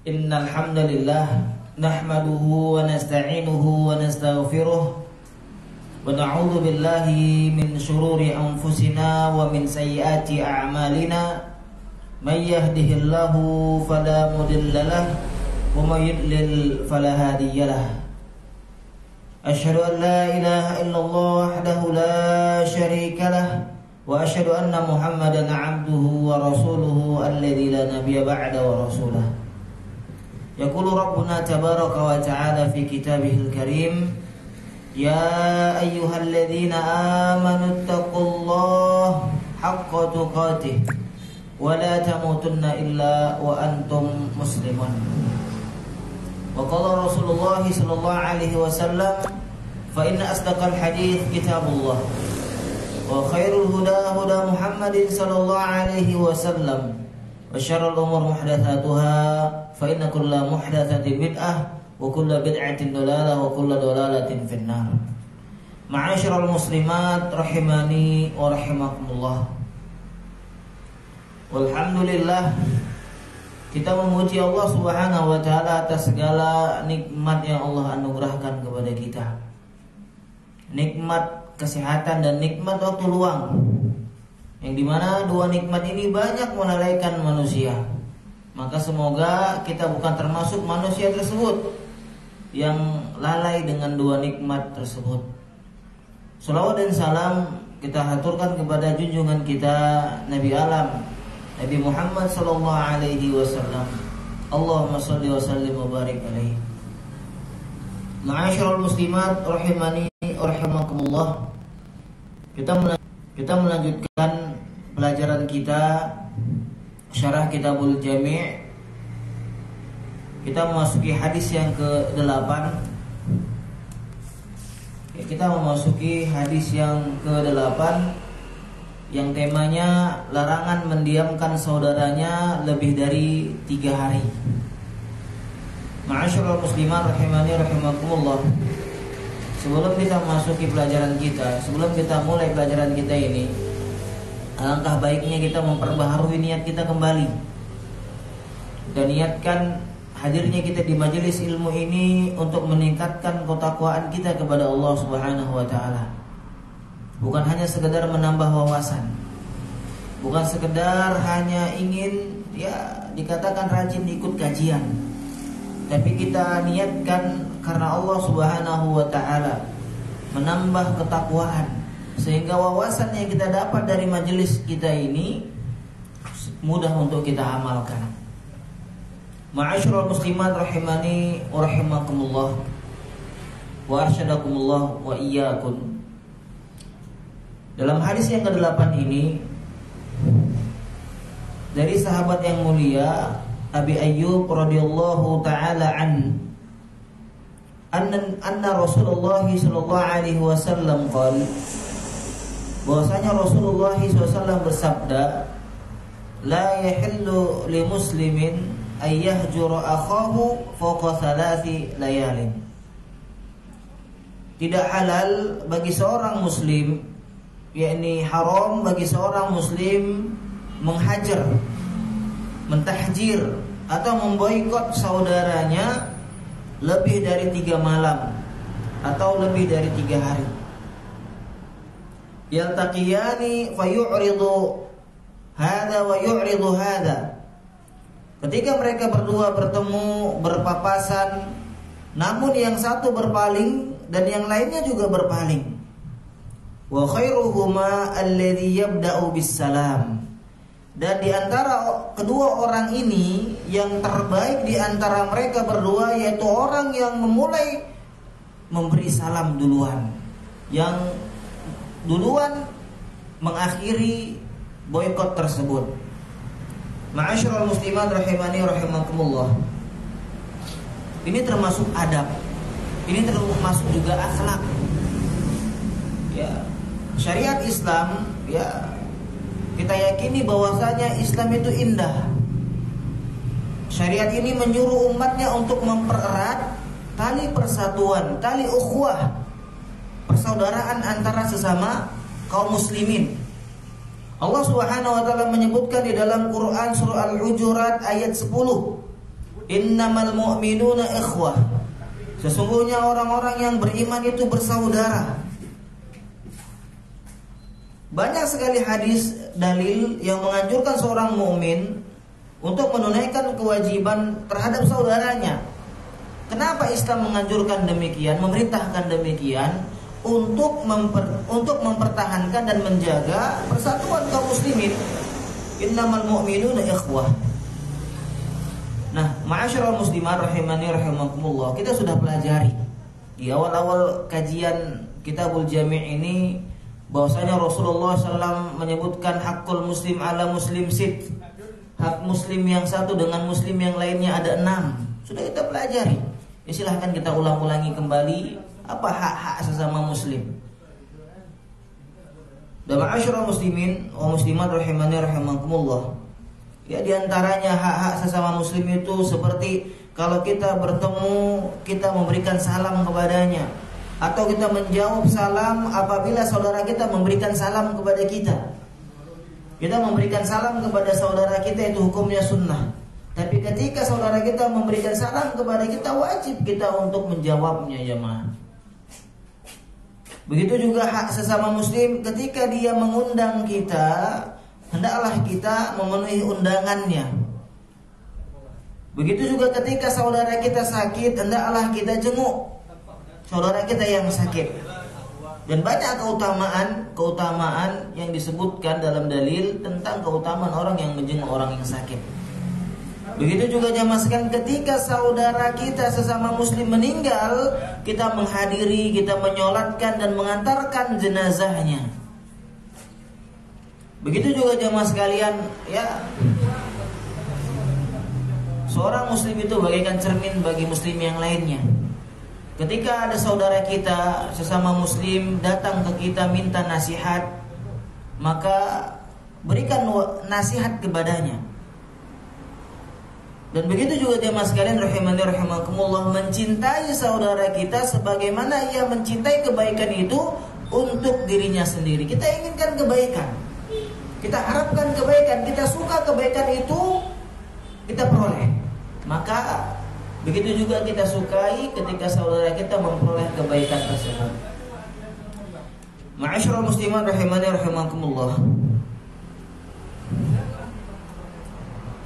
Innal hamdalillah nahmaduhu wa nasta'inuhu wa nastaghfiruh wa na'udzu billahi min shururi anfusina wa min sayyiati a'malina may yahdihillahu fala mudilla lahu wa may yudlil fala hadiyalah. Asyhadu an la ilaha illallah wahdahu la syarika lah wa asyhadu anna Muhammadan 'abduhu wa rasuluhu alladzi la nabiyya ba'da wa rasulah. Yaqulu Rabbuna tabaraka wa ta'ala fi kitabihil karim, ya ayyuhalladzina amanu taqullaha haqqa tuqatih wa la tamutunna illa wa antum muslimun. Wa qala Rasulullah sallallahu alaihi wasallam, fa inna asdaqal hadits kitabullah wa khairul huda huda Muhammadin sallallahu alaihi wasallam wa syarrul umur muhdatsatuha fa inna kulla muhdatsatin bid'ah wa kulla bid'atin dalalah wa kulla dalalatin finnar. Ma'asyiral muslimat rahimani wa rahimakumullah. Walhamdulillah, kita memuji Allah Subhanahu wa taala atas segala nikmat yang Allah anugerahkan kepada kita. Nikmat kesehatan dan nikmat waktu luang, yang dimana dua nikmat ini banyak melalaikan manusia. Maka semoga kita bukan termasuk manusia tersebut yang lalai dengan dua nikmat tersebut. Salawat dan salam kita haturkan kepada junjungan kita Nabi Alam, Nabi Muhammad sallallahu alaihi wasallam. Allahumma shalli wa sallim wa barik alaihi. Ma'asyiral muslimat rahimani wa rahimakumullah. Kita melanjutkan pelajaran kita Syarah Kitabul Jami'. Kita memasuki hadis yang ke-8. Kita memasuki hadis yang ke-8 yang temanya larangan mendiamkan saudaranya lebih dari 3 hari. Ma'asyiral muslimat rahimani rahimakumullah. Sebelum kita memasuki pelajaran kita, sebelum kita mulai pelajaran kita ini, alangkah baiknya kita memperbaharui niat kita kembali. Dan niatkan hadirnya kita di majelis ilmu ini untuk meningkatkan ketakwaan kita kepada Allah Subhanahu wa taala. Bukan hanya sekedar menambah wawasan, bukan sekedar hanya ingin dikatakan rajin ikut kajian, tapi kita niatkan karena Allah Subhanahu wa taala, menambah ketakwaan, sehingga wawasan yang kita dapat dari majelis kita ini mudah untuk kita amalkan. Ma'asyiral muslimat rahimani wa rahimakumullah wa arsyadakumullah wa iyyakum. Dalam hadis yang ke-8 ini dari sahabat yang mulia Abi Ayyub radhiyallahu taala anna Rasulullah sallallahu alaihi wasallam qala, bahwasanya Rasulullah SAW bersabda, la yahillu li muslimin ay yahjura akhahu fawqa 3 layalin. Tidak halal bagi seorang muslim, yakni haram bagi seorang muslim menghajar, mentahjir atau memboikot saudaranya lebih dari 3 malam atau lebih dari 3 hari. Yaltaqiyani fayu'ridu hadza wa yu'ridu hadza. Ketika mereka berdua bertemu, berpapasan, namun yang satu berpaling dan yang lainnya juga berpaling. Wa khairuhuma alladhi yabda'u bis-salam. Dan di antara kedua orang ini, yang terbaik di antara mereka berdua yaitu orang yang memulai memberi salam duluan, yang duluan mengakhiri boikot tersebut. Ma'asyiral muslimat rahimani rahimakumullah. Ini termasuk adab. Ini termasuk juga akhlak. Ya, syariat Islam, kita yakini bahwasanya Islam itu indah. Syariat ini menyuruh umatnya untuk mempererat tali persatuan, tali ukhuwah, persaudaraan antara sesama kaum muslimin. Allah Subhanahu wa taala menyebutkan di dalam Quran surah Al-Hujurat ayat 10, Innamal mu'minuna ikhwah. Sesungguhnya orang-orang yang beriman itu bersaudara. Banyak sekali hadis dalil yang menganjurkan seorang mukmin untuk menunaikan kewajiban terhadap saudaranya. Kenapa Islam menganjurkan demikian, memerintahkan demikian? Untuk mempertahankan dan menjaga persatuan kaum muslimin. Innamal mu'minuna ikhwah. Nah, ma'asyiral muslimat rahimani rahimakumullah, kita sudah pelajari di awal-awal kajian Kitabul Jami' ini bahwasanya Rasulullah SAW menyebutkan hakul muslim ala muslim sit. Hak muslim yang satu dengan muslim yang lainnya ada 6. Sudah kita pelajari. Ya, silahkan kita ulang-ulangi kembali apa hak-hak sesama muslim. Dan ma'asyiral muslimin wa muslimat rahimani rahimakumullah, ya, diantaranya hak-hak sesama muslim itu seperti kalau kita bertemu, kita memberikan salam kepadanya, atau kita menjawab salam apabila saudara kita memberikan salam kepada kita. Kita memberikan salam kepada saudara kita itu hukumnya sunnah. Tapi ketika saudara kita memberikan salam kepada kita, wajib kita untuk menjawabnya, jemaah. Begitu juga hak sesama muslim ketika dia mengundang kita, hendaklah kita memenuhi undangannya. Begitu juga ketika saudara kita sakit, hendaklah kita jenguk saudara kita yang sakit. Dan banyak keutamaan yang disebutkan dalam dalil tentang keutamaan orang yang menjenguk orang yang sakit. Begitu juga jamaah sekalian, ketika saudara kita sesama muslim meninggal, kita menghadiri, kita menyolatkan dan mengantarkan jenazahnya. Begitu juga jamaah sekalian, ya, seorang muslim itu bagaikan cermin bagi muslim yang lainnya. Ketika ada saudara kita sesama muslim datang ke kita minta nasihat, maka berikan nasihat kepadanya. Dan begitu juga jemaah sekalian rahimani rahimakumullah, mencintai saudara kita sebagaimana ia mencintai kebaikan itu untuk dirinya sendiri. Kita inginkan kebaikan, kita harapkan kebaikan, kita suka kebaikan itu kita peroleh. Maka begitu juga kita sukai ketika saudara kita memperoleh kebaikan tersebut. Ma'asyiral muslimat rahimani rahimakumullah.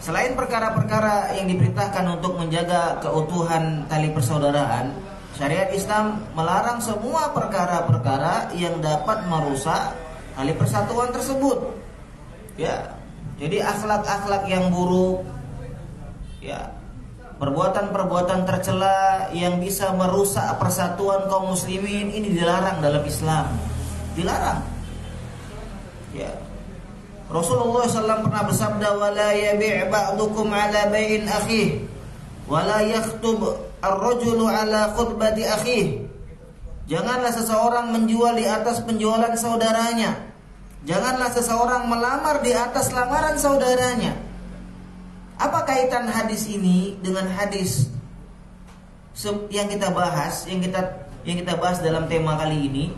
Selain perkara-perkara yang diperintahkan untuk menjaga keutuhan tali persaudaraan, syariat Islam melarang semua perkara-perkara yang dapat merusak tali persatuan tersebut. Ya, jadi akhlak-akhlak yang buruk, ya, perbuatan-perbuatan tercela yang bisa merusak persatuan kaum muslimin ini dilarang dalam Islam. Dilarang. Ya. Rasulullah SAW pernah bersabda, "Wala yabi' ba'dukum 'ala bai'in akhih, wala yakhtub ar-rajulu 'ala khutbati akhih." Janganlah seseorang menjual di atas penjualan saudaranya. Janganlah seseorang melamar di atas lamaran saudaranya. Apa kaitan hadis ini dengan hadis yang kita bahas, yang kita bahas dalam tema kali ini?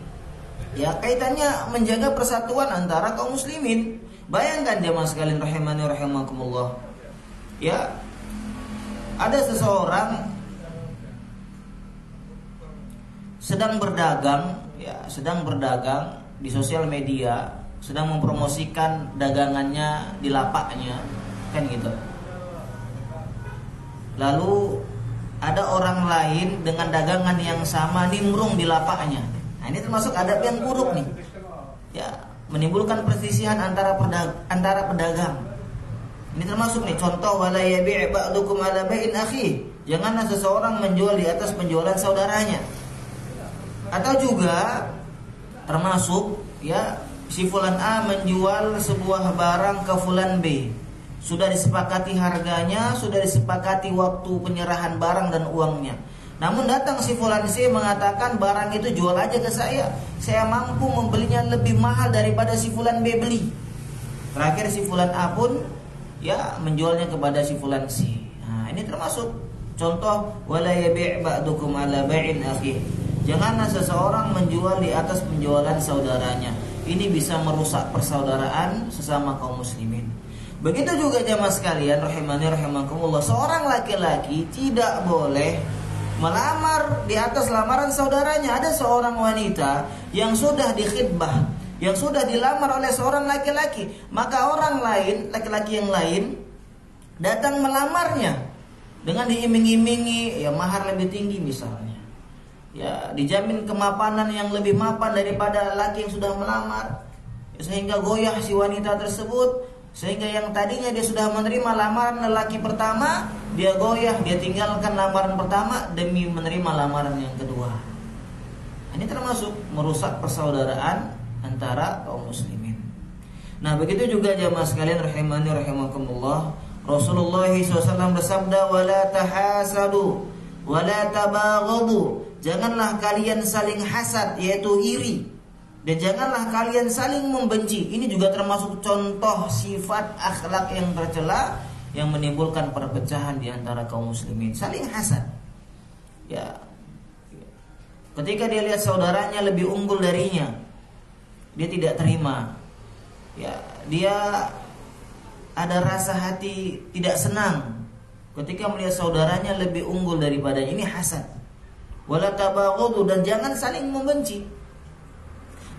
Ya, kaitannya menjaga persatuan antara kaum muslimin. Bayangkan jemaah sekalian rahimani rahimakumullah. Ya, ada seseorang sedang berdagang di sosial media, sedang mempromosikan dagangannya di lapaknya, kan gitu. Lalu ada orang lain dengan dagangan yang sama nimbrung di lapaknya. Nah, ini termasuk adab yang buruk nih. Ya, menimbulkan perselisihan antara pedagang. Ini termasuk nih contoh, wala yabi' ba'dukum 'ala bai'in akhi. Janganlah seseorang menjual di atas penjualan saudaranya. Atau juga termasuk, ya, si fulan A menjual sebuah barang ke fulan B. Sudah disepakati harganya, sudah disepakati waktu penyerahan barang dan uangnya. Namun datang si fulan C mengatakan, barang itu jual aja ke saya mampu membelinya lebih mahal daripada si fulan B beli. Terakhir si fulan A pun, ya, menjualnya kepada si fulan C. Nah, ini termasuk contoh, wala yabi' ba'dukum 'ala bai'in akhi. Janganlah seseorang menjual di atas penjualan saudaranya. Ini bisa merusak persaudaraan sesama kaum muslimin. Begitu juga jamaah sekalian rahimani rahimakumullah, seorang laki-laki tidak boleh melamar di atas lamaran saudaranya. Ada seorang wanita yang sudah dikhidbah, yang sudah dilamar oleh seorang laki-laki, maka orang lain, laki-laki yang lain datang melamarnya dengan diiming-imingi ya mahar lebih tinggi misalnya, ya dijamin kemapanan yang lebih mapan daripada laki yang sudah melamar, ya, sehingga goyah si wanita tersebut. Sehingga yang tadinya dia sudah menerima lamaran lelaki pertama, dia goyah, dia tinggalkan lamaran pertama demi menerima lamaran yang kedua. Ini termasuk merusak persaudaraan antara kaum muslimin. Nah, begitu juga jamaah sekalian rahimani rahimakumullah, Rasulullah SAW bersabda, "Wala tahasadu, wala tabaghadu." Janganlah kalian saling hasad, yaitu iri. Dan janganlah kalian saling membenci. Ini juga termasuk contoh sifat akhlak yang tercela yang menimbulkan perpecahan di antara kaum muslimin. Saling hasad. Ya. Ketika dia lihat saudaranya lebih unggul darinya, dia tidak terima. Ya, dia ada rasa hati tidak senang ketika melihat saudaranya lebih unggul daripada ini, hasad. Wala tabaghadu, dan jangan saling membenci.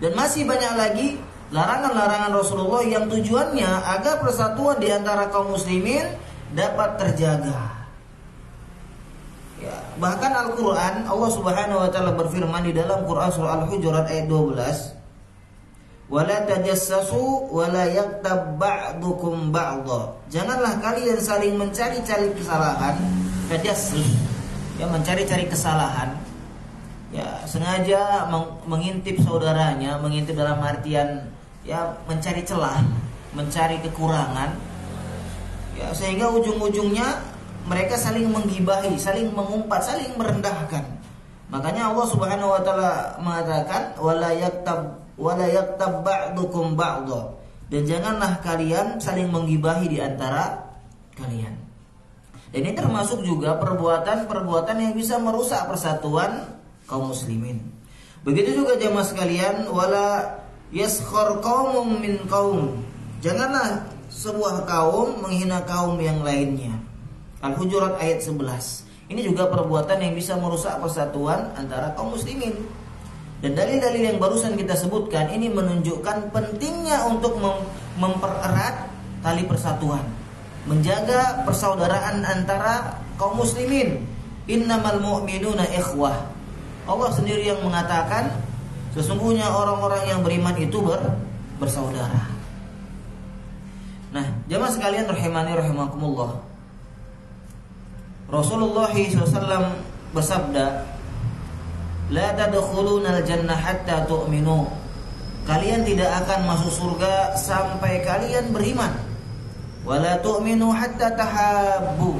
Dan masih banyak lagi larangan-larangan Rasulullah yang tujuannya agar persatuan di antara kaum muslimin dapat terjaga. Ya, bahkan Al-Quran, Allah Subhanahu wa ta'ala berfirman di dalam Quran surah Al-Hujurat ayat 12, "Wala tajassasu wala yaktab ba'dukum ba'dha." Janganlah kalian saling mencari-cari kesalahan, tajassus, ya mencari-cari kesalahan. Ya, sengaja mengintip saudaranya, mengintip dalam artian ya mencari celah, mencari kekurangan. Ya, sehingga ujung-ujungnya mereka saling menggibahi, saling mengumpat, saling merendahkan. Makanya Allah Subhanahu wa taala mengatakan wala yaktab ba'dukum ba'dha. Dan janganlah kalian saling menggibahi di antara kalian. Dan ini termasuk juga perbuatan-perbuatan yang bisa merusak persatuan kaum muslimin. Begitu juga jemaah sekalian, wala yaskhar qaumun min qaum. Janganlah sebuah kaum menghina kaum yang lainnya. Al-Hujurat ayat 11. Ini juga perbuatan yang bisa merusak persatuan antara kaum muslimin. Dan dalil-dalil yang barusan kita sebutkan ini menunjukkan pentingnya untuk mempererat tali persatuan, menjaga persaudaraan antara kaum muslimin. Innamal mu'minuna ikhwah. Allah sendiri yang mengatakan sesungguhnya orang-orang yang beriman itu bersaudara. Nah, jemaah sekalian rahimani rahimakumullah, Rasulullah SAW bersabda, "La tadkhulunal jannah hatta tu'minu." Kalian tidak akan masuk surga sampai kalian beriman. "Wala tu'minu hatta tahabbu."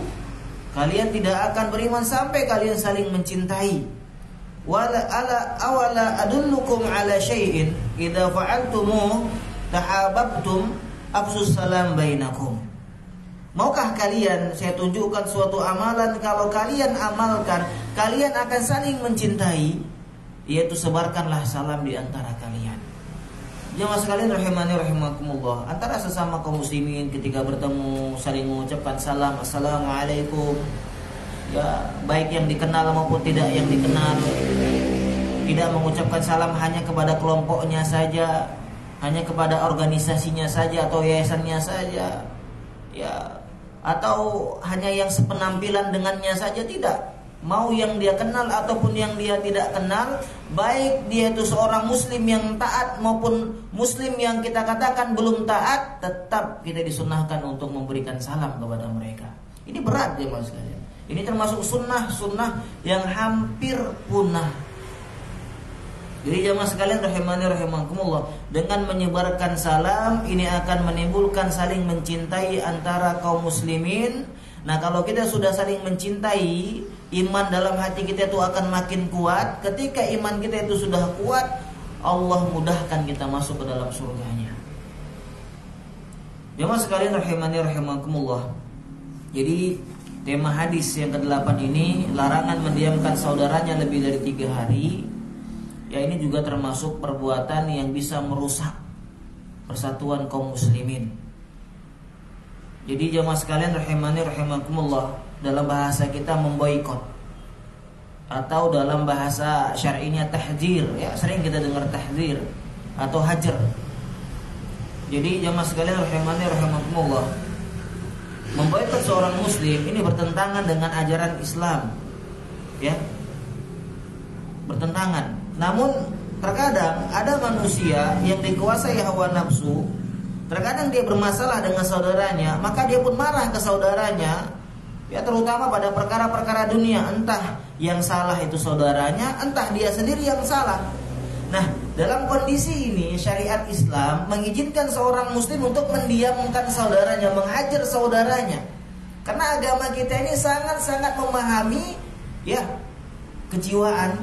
Kalian tidak akan beriman sampai kalian saling mencintai. Awala adullukum ala syai'in idza fa'altumu tahabbtum afsus salam bainakum. Maukah kalian saya tunjukkan suatu amalan, kalau kalian amalkan kalian akan saling mencintai, yaitu sebarkanlah salam di antara kalian. Jemaah sekalian rahimani rahimakumullah, antara sesama kaum muslimin ketika bertemu saling mengucapkan salam, assalamualaikum. Ya, baik yang dikenal maupun tidak yang dikenal. Tidak mengucapkan salam hanya kepada kelompoknya saja, hanya kepada organisasinya saja atau yayasannya saja. Ya, atau hanya yang sepenampilan dengannya saja, tidak. Mau yang dia kenal ataupun yang dia tidak kenal, baik dia itu seorang muslim yang taat maupun muslim yang kita katakan belum taat, tetap kita disunahkan untuk memberikan salam kepada mereka. Ini berat ya mas sekalian. Ini termasuk sunnah yang hampir punah. Jadi jamaah sekalian rahimani rahimakumullah, dengan menyebarkan salam ini akan menimbulkan saling mencintai antara kaum muslimin. Nah, kalau kita sudah saling mencintai, iman dalam hati kita itu akan makin kuat. Ketika iman kita itu sudah kuat, Allah mudahkan kita masuk ke dalam surganya. Jamaah sekalian rahimani rahimakumullah. Jadi tema hadis yang ke-8 ini, larangan mendiamkan saudaranya lebih dari 3 hari. Ya, ini juga termasuk perbuatan yang bisa merusak persatuan kaum muslimin. Jadi jamaah sekalian rahimani rahimakumullah, dalam bahasa kita memboikot atau dalam bahasa syar'inya tahdzir, ya sering kita dengar tahdzir atau hajar. Jadi jamaah sekalian rahimani rahimakumullah, memboikot seorang muslim ini bertentangan dengan ajaran Islam. Ya. Bertentangan. Namun terkadang ada manusia yang dikuasai hawa nafsu. Terkadang dia bermasalah dengan saudaranya, maka dia pun marah ke saudaranya, ya terutama pada perkara-perkara dunia, entah yang salah itu saudaranya, entah dia sendiri yang salah. Nah, dalam kondisi ini syariat Islam mengizinkan seorang muslim untuk mendiamkan saudaranya, menghajar saudaranya. Karena agama kita ini sangat-sangat memahami ya kejiwaan,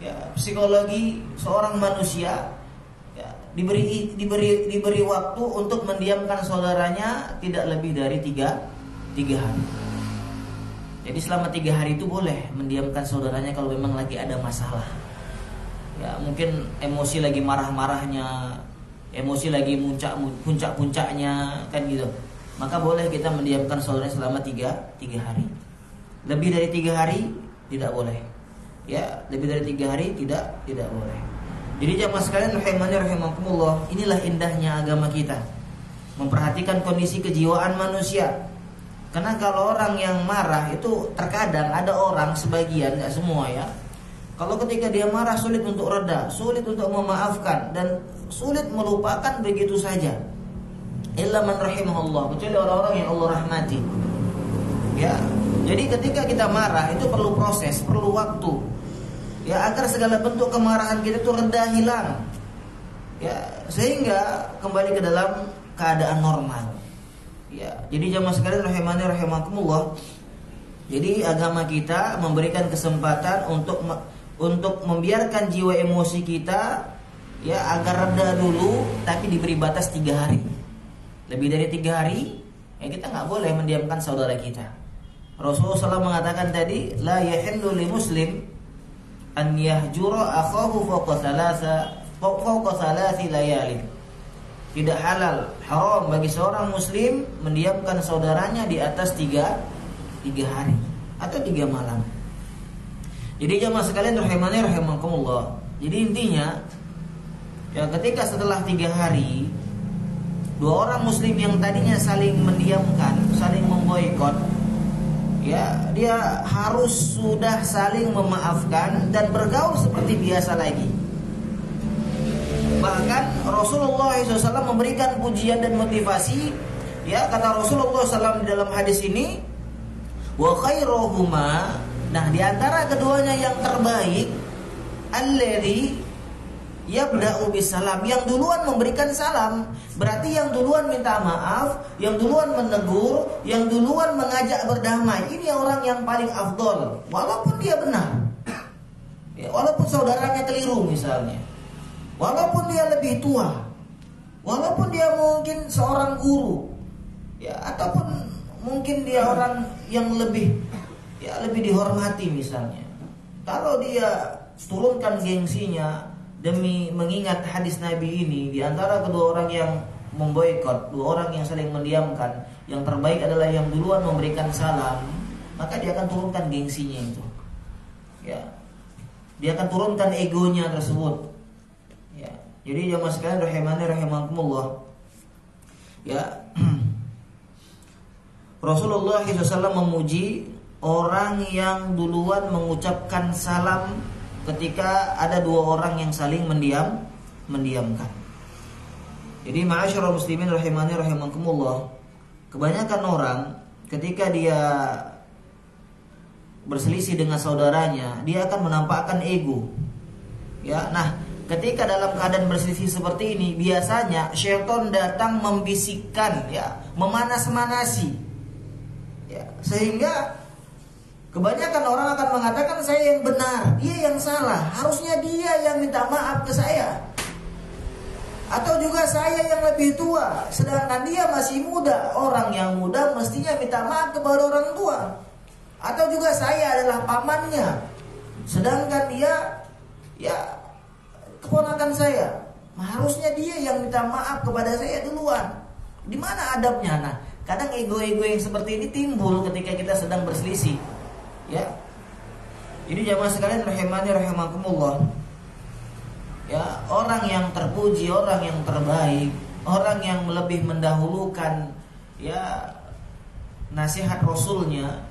ya psikologi seorang manusia. Diberi waktu untuk mendiamkan saudaranya tidak lebih dari 3 hari. Jadi selama 3 hari itu boleh mendiamkan saudaranya kalau memang lagi ada masalah. Ya mungkin emosi lagi marah-marahnya, emosi lagi puncak-puncaknya kan gitu. Maka boleh kita mendiamkan saudaranya selama 3 hari. Lebih dari 3 hari tidak boleh. Ya lebih dari 3 hari tidak boleh. Jadi jamaah sekalian rahimani rahimakumullah, inilah indahnya agama kita, memperhatikan kondisi kejiwaan manusia. Karena kalau orang yang marah itu terkadang ada orang sebagian, enggak semua ya. Kalau ketika dia marah sulit untuk reda, sulit untuk memaafkan dan sulit melupakan begitu saja. Illa man rahimahullah, kecuali orang-orang yang Allah rahmati. Ya. Jadi ketika kita marah itu perlu proses, perlu waktu. Ya agar segala bentuk kemarahan kita itu reda, hilang. Ya, sehingga kembali ke dalam keadaan normal. Ya, jadi jamaah sekalian rahimani rahimakumullah. Jadi agama kita memberikan kesempatan untuk membiarkan jiwa emosi kita ya agar reda dulu, tapi diberi batas 3 hari. Lebih dari 3 hari ya kita nggak boleh mendiamkan saudara kita. Rasulullah SAW mengatakan tadi, la yahillu li muslim an yahjura akhahu fawqa thalathi layalin. Tidak halal, haram bagi seorang muslim mendiamkan saudaranya di atas 3 hari atau 3 malam. Jadi jamaah sekalian rahimani rahimakumullah. Jadi intinya ya ketika setelah 3 hari 2 orang muslim yang tadinya saling mendiamkan, saling memboikot, ya dia harus sudah saling memaafkan dan bergaul seperti biasa lagi. Bahkan Rasulullah SAW memberikan pujian dan motivasi. Ya kata Rasulullah SAW di dalam hadis ini, wa khairuhuma, nah di antara keduanya yang terbaik, alladzi yabda'u bisalam, yang duluan memberikan salam. Berarti yang duluan minta maaf, yang duluan menegur, yang duluan mengajak berdamai. Ini orang yang paling afdol, walaupun dia benar ya, walaupun saudaranya keliru misalnya, walaupun dia lebih tua, walaupun dia mungkin seorang guru ya, ataupun mungkin dia orang yang lebih dihormati misalnya. Kalau dia turunkan gengsinya demi mengingat hadis Nabi ini, di antara kedua orang yang memboikot, 2 orang yang saling mendiamkan, yang terbaik adalah yang duluan memberikan salam, maka dia akan turunkan gengsinya itu. Ya. Dia akan turunkan egonya tersebut. Ya. Jadi jamaah sekalian rahimani rahimakumullah. Ya. Rasulullah SAW memuji orang yang duluan mengucapkan salam ketika ada 2 orang yang saling mendiamkan. Jadi ma'asyiral muslimin rahimani rahimakumullah, kebanyakan orang ketika dia berselisih dengan saudaranya, dia akan menampakkan ego. Ya, nah, ketika dalam keadaan berselisih seperti ini, biasanya syaitan datang membisikkan, ya, memanas-manasi. Ya, sehingga kebanyakan orang akan mengatakan saya yang benar, dia yang salah, harusnya dia yang minta maaf ke saya. Atau juga saya yang lebih tua, sedangkan dia masih muda. Orang yang muda mestinya minta maaf kepada orang tua. Atau juga saya adalah pamannya, sedangkan dia ya keponakan saya. Harusnya dia yang minta maaf kepada saya duluan. Di mana adabnya? Nah, kadang ego-ego yang seperti ini timbul ketika kita sedang berselisih. Ya. Jadi jamaah sekalian rahimani rahimakumullah. Ya, orang yang terpuji, orang yang terbaik, orang yang lebih mendahulukan ya nasihat Rasulnya,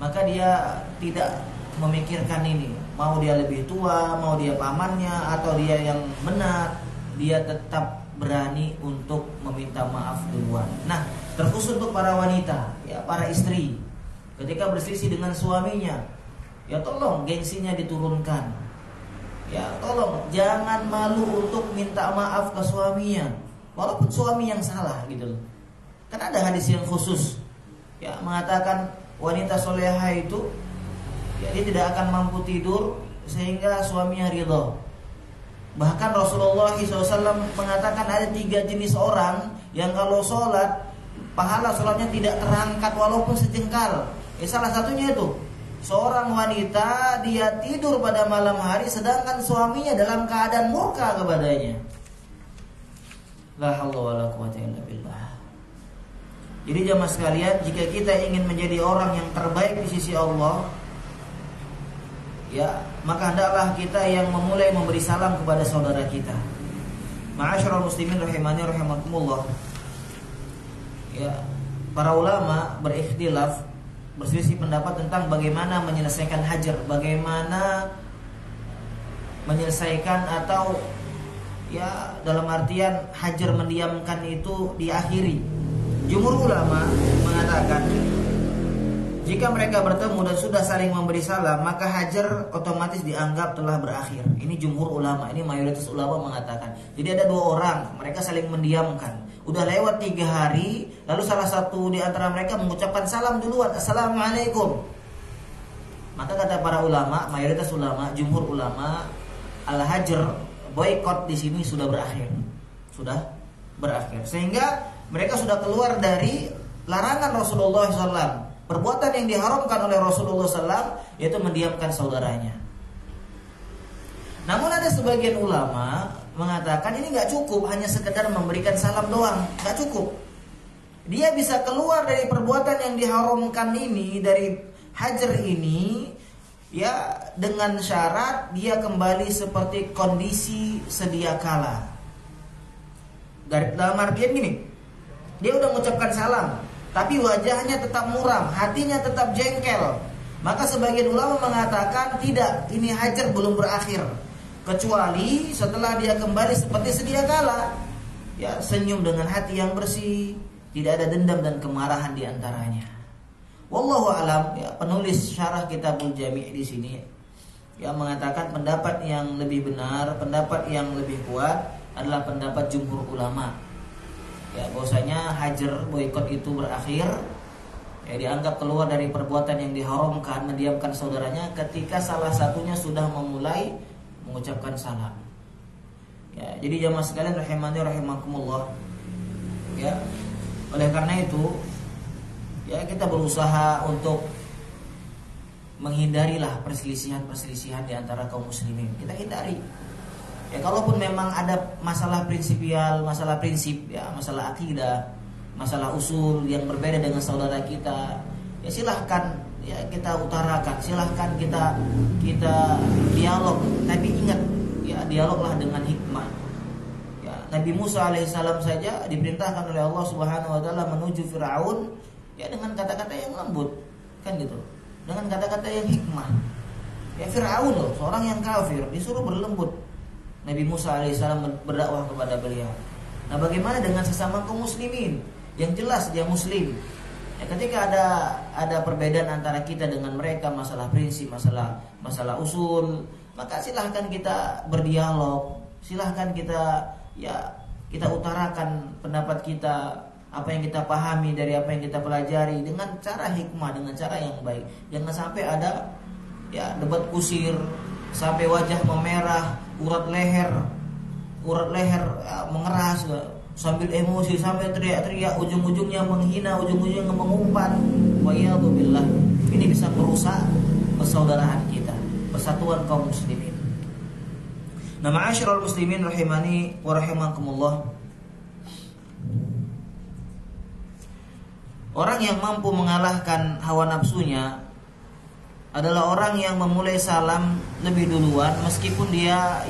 maka dia tidak memikirkan ini. Mau dia lebih tua, mau dia pamannya, atau dia yang benar, dia tetap berani untuk meminta maaf duluan. Nah, terkhusus untuk para wanita, ya para istri, ketika berselisih dengan suaminya, ya tolong gengsinya diturunkan. Ya tolong jangan malu untuk minta maaf ke suaminya, walaupun suami yang salah gitu loh. Kan ada hadis yang khusus ya mengatakan wanita soleha itu ya dia tidak akan mampu tidur sehingga suaminya ridho. Bahkan Rasulullah SAW mengatakan ada 3 jenis orang yang kalau sholat pahala sholatnya tidak terangkat walaupun sejengkal. Salah satunya itu seorang wanita dia tidur pada malam hari sedangkan suaminya dalam keadaan murka kepadanya. La haula wala quwwata illa billah. Jadi jamaah sekalian, jika kita ingin menjadi orang yang terbaik di sisi Allah, ya, maka hendaklah kita yang memulai memberi salam kepada saudara kita. Ma'asyiral muslimin rahimani rahimakumullah. Ya, para ulama berikhtilaf, berselisih pendapat tentang bagaimana menyelesaikan hajar, bagaimana menyelesaikan atau ya dalam artian hajar mendiamkan itu diakhiri. Jumhur ulama mengatakan jika mereka bertemu dan sudah saling memberi salam, maka hajar otomatis dianggap telah berakhir. Ini jumhur ulama, ini mayoritas ulama mengatakan. Jadi ada 2 orang, mereka saling mendiamkan. Udah lewat 3 hari, lalu salah satu di antara mereka mengucapkan salam duluan, Assalamualaikum. Maka kata para ulama, mayoritas ulama, jumhur ulama, al-hajar, boykot di sini sudah berakhir. Sudah berakhir. Sehingga mereka sudah keluar dari larangan Rasulullah SAW. Perbuatan yang diharamkan oleh Rasulullah SAW yaitu mendiamkan saudaranya. Namun ada sebagian ulama mengatakan ini nggak cukup hanya sekedar memberikan salam doang, nggak cukup. Dia bisa keluar dari perbuatan yang diharamkan ini, dari hajar ini, ya dengan syarat dia kembali seperti kondisi sedia kala. Dalam artian gini, dia udah mengucapkan salam, tapi wajahnya tetap muram, hatinya tetap jengkel. Maka sebagian ulama mengatakan tidak, ini hajar belum berakhir, kecuali setelah dia kembali seperti sedia kala, ya senyum dengan hati yang bersih, tidak ada dendam dan kemarahan di antaranya. Wallahu alam, ya penulis syarah Kitabul Jami' di sini yang mengatakan pendapat yang lebih benar, pendapat yang lebih kuat adalah pendapat jumhur ulama. Ya, bahwasanya hajar boikot itu berakhir, ya dianggap keluar dari perbuatan yang diharamkan, mendiamkan saudaranya ketika salah satunya sudah memulai mengucapkan salam. Ya, jadi jamaah sekalian rahimani rahimakumullah. Ya, oleh karena itu, ya kita berusaha untuk menghindarilah perselisihan-perselisihan di antara kaum muslimin. Kita hindari. Ya kalaupun memang ada masalah prinsipial, masalah prinsip, ya masalah akidah, masalah usul yang berbeda dengan saudara kita, ya silahkan ya kita utarakan, silahkan kita dialog. Tapi ingat, ya dialoglah dengan hikmah. Ya, Nabi Musa alaihissalam saja diperintahkan oleh Allah Subhanahu wa taala menuju Firaun ya dengan kata-kata yang lembut, kan gitu. Dengan kata-kata yang hikmah. Ya Firaun loh, seorang yang kafir disuruh berlembut. Nabi Musa alaihissalam berdakwah kepada beliau. Nah, bagaimana dengan sesama kaum muslimin? Yang jelas dia muslim. Ya, ketika ada perbedaan antara kita dengan mereka, masalah prinsip, masalah usul, maka silahkan kita berdialog, silahkan kita utarakan pendapat kita, apa yang kita pahami dari apa yang kita pelajari dengan cara hikmah, dengan cara yang baik. Jangan sampai ada ya debat kusir, sampai wajah memerah, urat leher ya, mengeras, sambil emosi, sampai teriak-teriak, ujung-ujungnya menghina, ujung-ujungnya mengumpat. Wa'iyadzubillah. Ini bisa merusak persaudaraan kita, persatuan kaum muslimin. Nah, ma'asyiral muslimin rahimani wa rahimakumullah. Orang yang mampu mengalahkan hawa nafsunya adalah orang yang memulai salam lebih duluan meskipun dia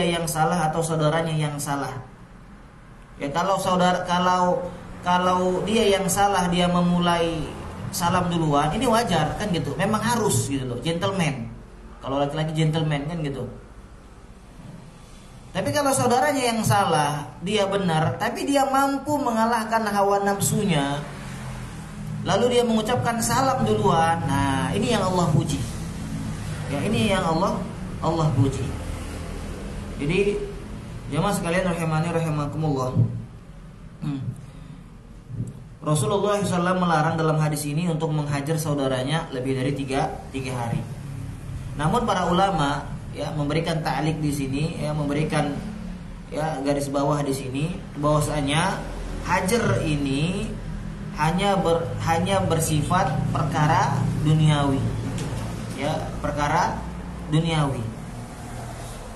yang salah atau saudaranya yang salah. Ya kalau dia yang salah dia memulai salam duluan, ini wajar kan gitu. Memang harus gitu loh, gentleman. Kalau laki-laki gentleman kan gitu. Tapi kalau saudaranya yang salah, dia benar, tapi dia mampu mengalahkan hawa nafsunya, lalu dia mengucapkan salam duluan. Nah, ini yang Allah puji. Ya, ini yang Allah puji. Jadi, jemaah sekalian rahimani rahimakumullah. Rasulullah SAW melarang dalam hadis ini untuk menghajar saudaranya lebih dari tiga hari. Namun para ulama memberikan ta'liq di sini, memberikan garis bawah di sini bahwasanya hajar ini hanya bersifat perkara duniawi. Perkara duniawi.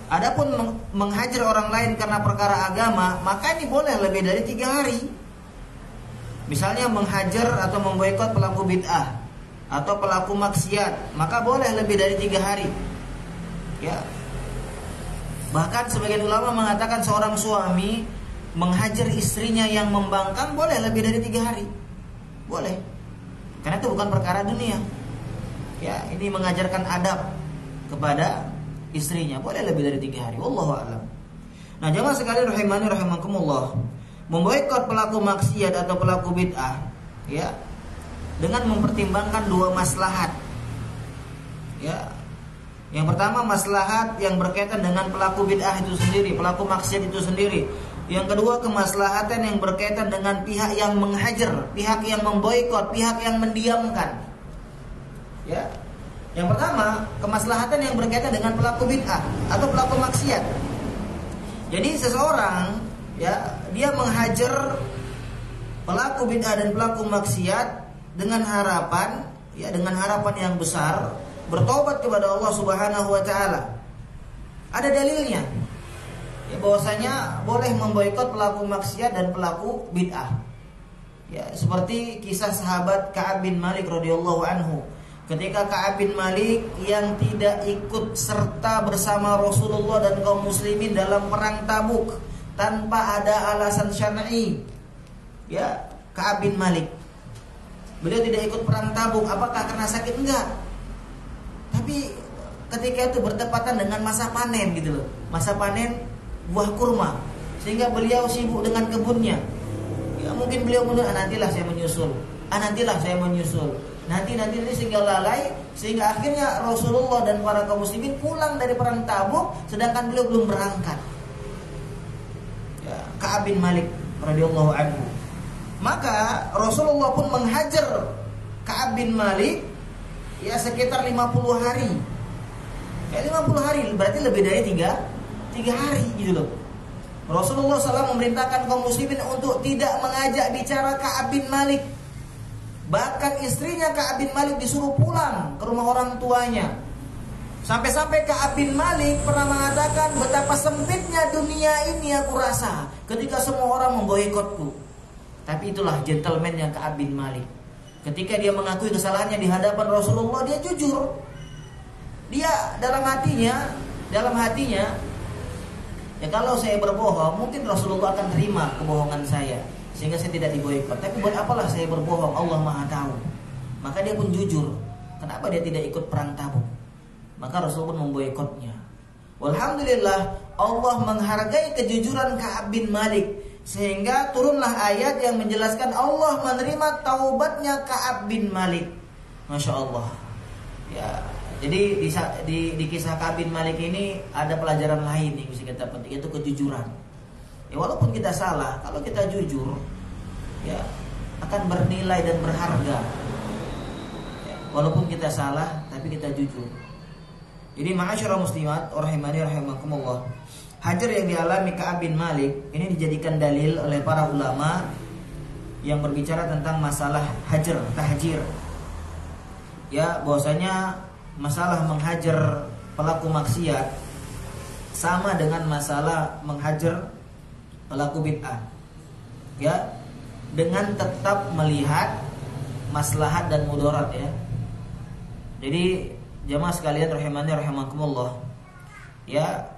Adapun menghajar orang lain karena perkara agama, maka ini boleh lebih dari 3 hari. Misalnya menghajar atau memboikot pelaku bid'ah atau pelaku maksiat, maka boleh lebih dari 3 hari. Ya. Bahkan sebagian ulama mengatakan seorang suami menghajar istrinya yang membangkang boleh lebih dari 3 hari. Boleh. Karena itu bukan perkara dunia. Ya, ini mengajarkan adab kepada istrinya, boleh lebih dari 3 hari. Wallahu a'lam. Nah, jemaah sekalian rahimani rahimakumullah, memboikot pelaku maksiat atau pelaku bid'ah dengan mempertimbangkan 2 maslahat. Yang pertama maslahat yang berkaitan dengan pelaku bid'ah itu sendiri, pelaku maksiat itu sendiri. Yang kedua kemaslahatan yang berkaitan dengan pihak yang menghajar, pihak yang memboikot, pihak yang mendiamkan. Yang pertama kemaslahatan yang berkaitan dengan pelaku bid'ah atau pelaku maksiat. Jadi seseorang dia menghajar pelaku bid'ah dan pelaku maksiat dengan harapan yang besar, bertobat kepada Allah Subhanahu wa taala. Ada dalilnya. Bahwasanya boleh memboikot pelaku maksiat dan pelaku bid'ah. Seperti kisah sahabat Ka'ab bin Malik radhiyallahu anhu. Ketika Ka'ab bin Malik yang tidak ikut serta bersama Rasulullah dan kaum muslimin dalam perang Tabuk tanpa ada alasan syar'i. Ka'ab bin Malik. Beliau tidak ikut perang Tabuk, apakah karena sakit? Enggak. Tapi ketika itu bertepatan dengan masa panen gitu loh. Masa panen buah kurma. Sehingga beliau sibuk dengan kebunnya. Mungkin beliau menurut nantilah saya menyusul. Nanti sehingga lalai, sehingga akhirnya Rasulullah dan para kaum muslimin pulang dari perang Tabuk sedangkan beliau belum berangkat. Ka'ab bin Malik radhiyallahu anhu. Maka Rasulullah pun menghajar Ka'ab bin Malik sekitar 50 hari. 50 hari berarti lebih dari 3 hari gitu loh. Rasulullah SAW memerintahkan kaum muslimin untuk tidak mengajak bicara Ka'ab bin Malik. Bahkan istrinya Ka'ab bin Malik disuruh pulang ke rumah orang tuanya. Sampai-sampai Ka'ab bin Malik pernah mengatakan, betapa sempitnya dunia ini aku rasa ketika semua orang memboikotku. Tapi itulah gentleman-nya Ka'ab bin Malik. Ketika dia mengakui kesalahannya di hadapan Rasulullah, dia jujur. Dia dalam hatinya, kalau saya berbohong, mungkin Rasulullah akan terima kebohongan saya, sehingga saya tidak diboikot. Tapi buat apalah saya berbohong, Allah Maha tahu. Maka dia pun jujur. Kenapa dia tidak ikut perang Tabuk? Maka Rasulullah pun memboikotnya. Walhamdulillah, Allah menghargai kejujuran Ka'ab bin Malik, sehingga turunlah ayat yang menjelaskan Allah menerima taubatnya Ka'ab bin Malik. Masya Allah. Jadi di kisah Ka'ab bin Malik ini ada pelajaran lain yang bisa kita petik, yaitu kejujuran. Walaupun kita salah, kalau kita jujur, akan bernilai dan berharga. Walaupun kita salah, tapi kita jujur. Jadi ma'asyiral muslimat rahimani rahimakumullah, hajar yang dialami Ka'ab bin Malik ini dijadikan dalil oleh para ulama yang berbicara tentang masalah hajar, tahjir. Bahwasanya masalah menghajar pelaku maksiat sama dengan masalah menghajar pelaku bid'ah. dengan tetap melihat maslahat dan mudarat ya. Jadi jamaah sekalian rahimani rahimakumullah. Ya,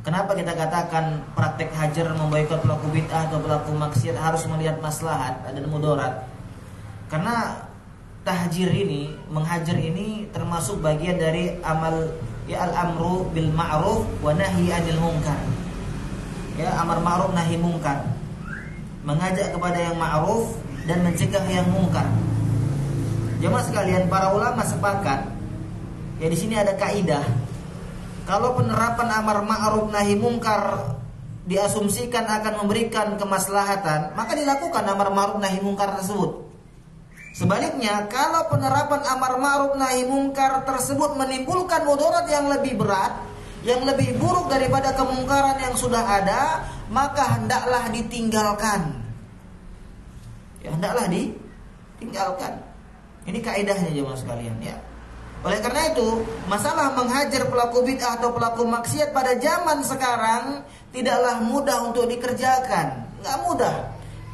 kenapa kita katakan praktek hajar memboikot pelaku bid'ah atau pelaku maksiat harus melihat maslahat dan mudarat? Karena tahjir ini, menghajar ini termasuk bagian dari amal ya al-amru bil ma'ruf wa nahyi 'anil munkar. Ya, amar ma'ruf nahi munkar. Mengajak kepada yang ma'ruf dan mencegah yang munkar. Jemaah sekalian, para ulama sepakat ya, di sini ada kaidah. Kalau penerapan amar ma'ruf nahi munkar diasumsikan akan memberikan kemaslahatan, maka dilakukan amar ma'ruf nahi munkar tersebut. Sebaliknya, kalau penerapan amar ma'ruf nahi munkar tersebut menimbulkan mudarat yang lebih berat, yang lebih buruk daripada kemungkaran yang sudah ada, maka hendaklah ditinggalkan. Ya, hendaklah ditinggalkan. Ini kaidahnya jemaah sekalian ya. Oleh karena itu, masalah menghajar pelaku bid'ah atau pelaku maksiat pada zaman sekarang tidaklah mudah untuk dikerjakan. Enggak mudah.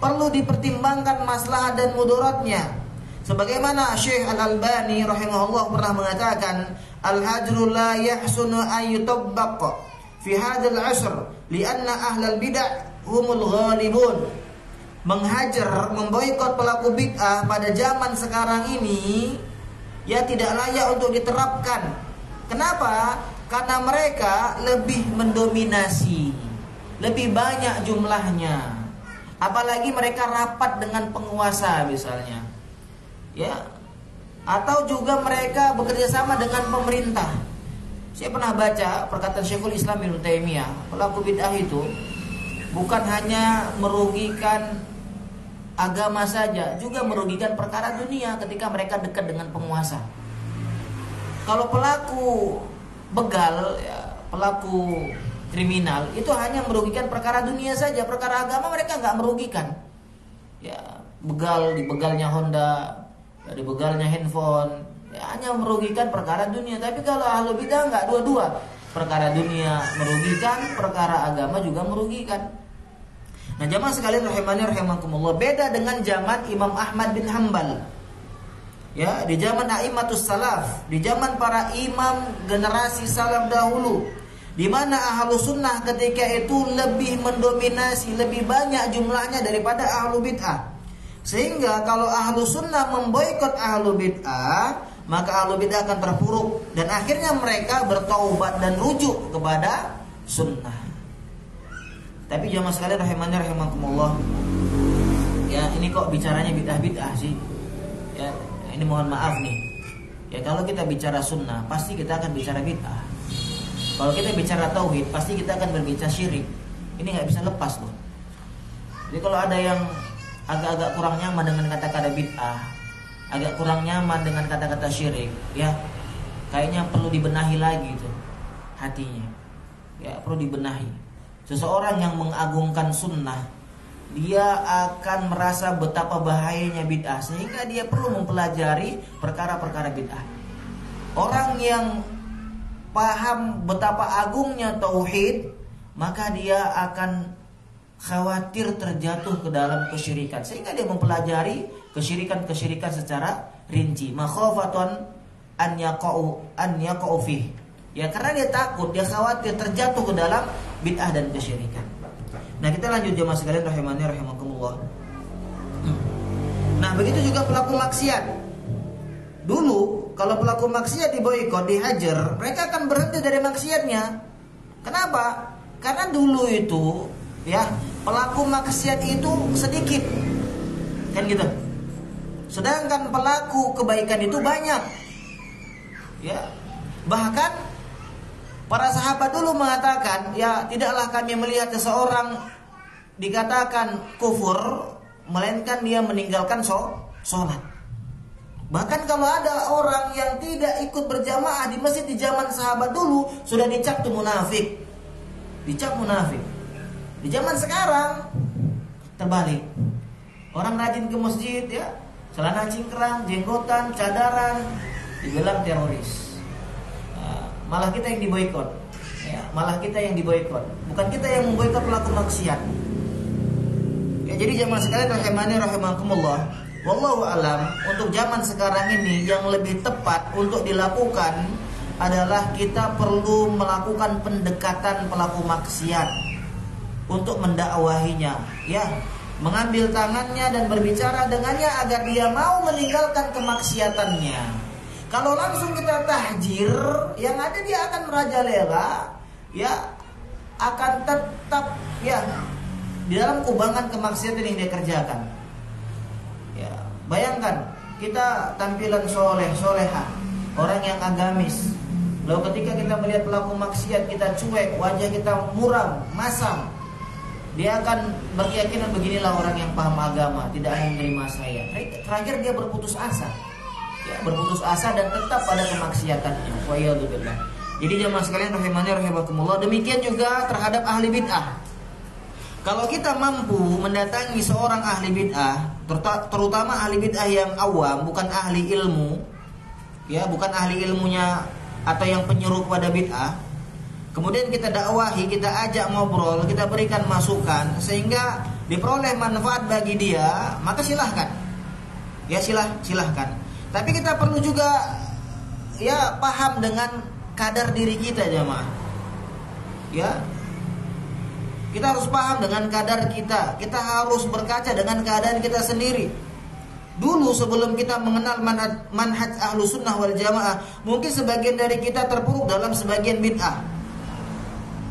Perlu dipertimbangkan maslahat dan mudaratnya. Sebagaimana Syekh Al-Albani rahimahullah pernah mengatakan, al-hajru la yahsunu an yutabbaq fi hadzal 'asr li'anna ahlal bid'ah humul ghalibun. Menghajar, memboikot pelaku bid'ah pada zaman sekarang ini ya tidak layak untuk diterapkan. Kenapa? Karena mereka lebih mendominasi, lebih banyak jumlahnya. Apalagi mereka rapat dengan penguasa misalnya. Ya. Atau juga mereka bekerja sama dengan pemerintah. Saya pernah baca perkataan Syekhul Islam Ibnu Taimiyah, pelaku bid'ah itu bukan hanya merugikan agama saja, juga merugikan perkara dunia ketika mereka dekat dengan penguasa. Kalau pelaku begal, ya, pelaku kriminal itu hanya merugikan perkara dunia saja, perkara agama mereka nggak merugikan. Ya, begal, dibegalnya Honda, ya, dibegalnya handphone, ya, hanya merugikan perkara dunia. Tapi kalau ahlu bidah nggak, dua-dua, perkara dunia merugikan, perkara agama juga merugikan. Nah, jamaah sekalian rahimani rahimakumullah, beda dengan zaman Imam Ahmad bin Hanbal. Ya, di zaman a'immatus salaf, di zaman para imam generasi salaf dahulu, di mana ahlu sunnah ketika itu lebih mendominasi, lebih banyak jumlahnya daripada ahlu bid'ah. Sehingga kalau ahlu sunnah memboikot ahlu bid'ah, maka ahlu bid'ah akan terpuruk dan akhirnya mereka bertaubat dan rujuk kepada sunnah. Tapi jamaah sekalian rahimani rahimakumullah, ya ini kok bicaranya bid'ah sih. Ya, ini mohon maaf nih. Ya, kalau kita bicara sunnah, pasti kita akan bicara bid'ah. Kalau kita bicara tauhid, pasti kita akan berbicara syirik. Ini nggak bisa lepas loh. Jadi kalau ada yang agak-agak kurang nyaman dengan kata-kata bid'ah, agak kurang nyaman dengan kata-kata syirik, ya kayaknya perlu dibenahi lagi tuh hatinya. Ya, perlu dibenahi. Seseorang yang mengagungkan sunnah, dia akan merasa betapa bahayanya bid'ah, sehingga dia perlu mempelajari perkara-perkara bid'ah. Orang yang paham betapa agungnya tauhid, maka dia akan khawatir terjatuh ke dalam kesyirikan, sehingga dia mempelajari kesyirikan-kesyirikan secara rinci. Makhafatun an yaqa'u fih. Ya, karena dia takut, dia khawatir terjatuh ke dalam bid'ah dan kesyirikan. Nah, kita lanjut jemaah sekalian rahimani rahimakumullah. Nah, begitu juga pelaku maksiat. Dulu kalau pelaku maksiat diboikot, dihajar, mereka akan berhenti dari maksiatnya. Kenapa? Karena dulu itu ya, pelaku maksiat itu sedikit. Kan gitu. Sedangkan pelaku kebaikan itu banyak. Ya. Bahkan para sahabat dulu mengatakan, ya tidaklah kami melihat seseorang dikatakan kufur, melainkan dia meninggalkan sholat. Bahkan kalau ada orang yang tidak ikut berjamaah di masjid di zaman sahabat dulu, sudah dicap tuh munafik. Dicap munafik. Di zaman sekarang terbalik. Orang rajin ke masjid ya, celana cingkrang, jenggotan, cadaran, dibilang teroris. Malah kita yang diboikot, ya, malah kita yang diboikot, bukan kita yang memboikot pelaku maksiat. Ya, jadi jamaah sekalian rahimani rahimakumullah, wallahu alam, untuk zaman sekarang ini yang lebih tepat untuk dilakukan adalah kita perlu melakukan pendekatan pelaku maksiat untuk mendakwahinya, ya, mengambil tangannya dan berbicara dengannya agar dia mau meninggalkan kemaksiatannya. Kalau langsung kita tahjir, yang ada dia akan merajalela, ya, akan tetap, ya, di dalam kubangan kemaksiatan yang dia kerjakan. Ya, bayangkan kita tampilan soleh, soleha, orang yang agamis. Lalu ketika kita melihat pelaku maksiat, kita cuek, wajah kita muram, masam. Dia akan berkeyakinan beginilah orang yang paham agama, tidak akan menerima saya. Terakhir dia berputus asa. Ya, berputus asa dan tetap pada kemaksiatannya. Wa'iyadzubillah. Jadi jamaah sekalian rahimani rahimakumullah, demikian juga terhadap ahli bid'ah. Kalau kita mampu mendatangi seorang ahli bid'ah, terutama ahli bid'ah yang awam, bukan ahli ilmu, ya, bukan ahli ilmunya atau yang penyuruh pada bid'ah, kemudian kita dakwahi, kita ajak ngobrol, kita berikan masukan sehingga diperoleh manfaat bagi dia, maka silahkan. Ya, silahkan. Tapi kita perlu juga, ya, paham dengan kadar diri kita, jamaah. Ya, kita harus paham dengan kadar kita. Kita harus berkaca dengan keadaan kita sendiri. Dulu sebelum kita mengenal manhaj Ahlus Sunnah wal Jamaah, mungkin sebagian dari kita terpuruk dalam sebagian bid'ah.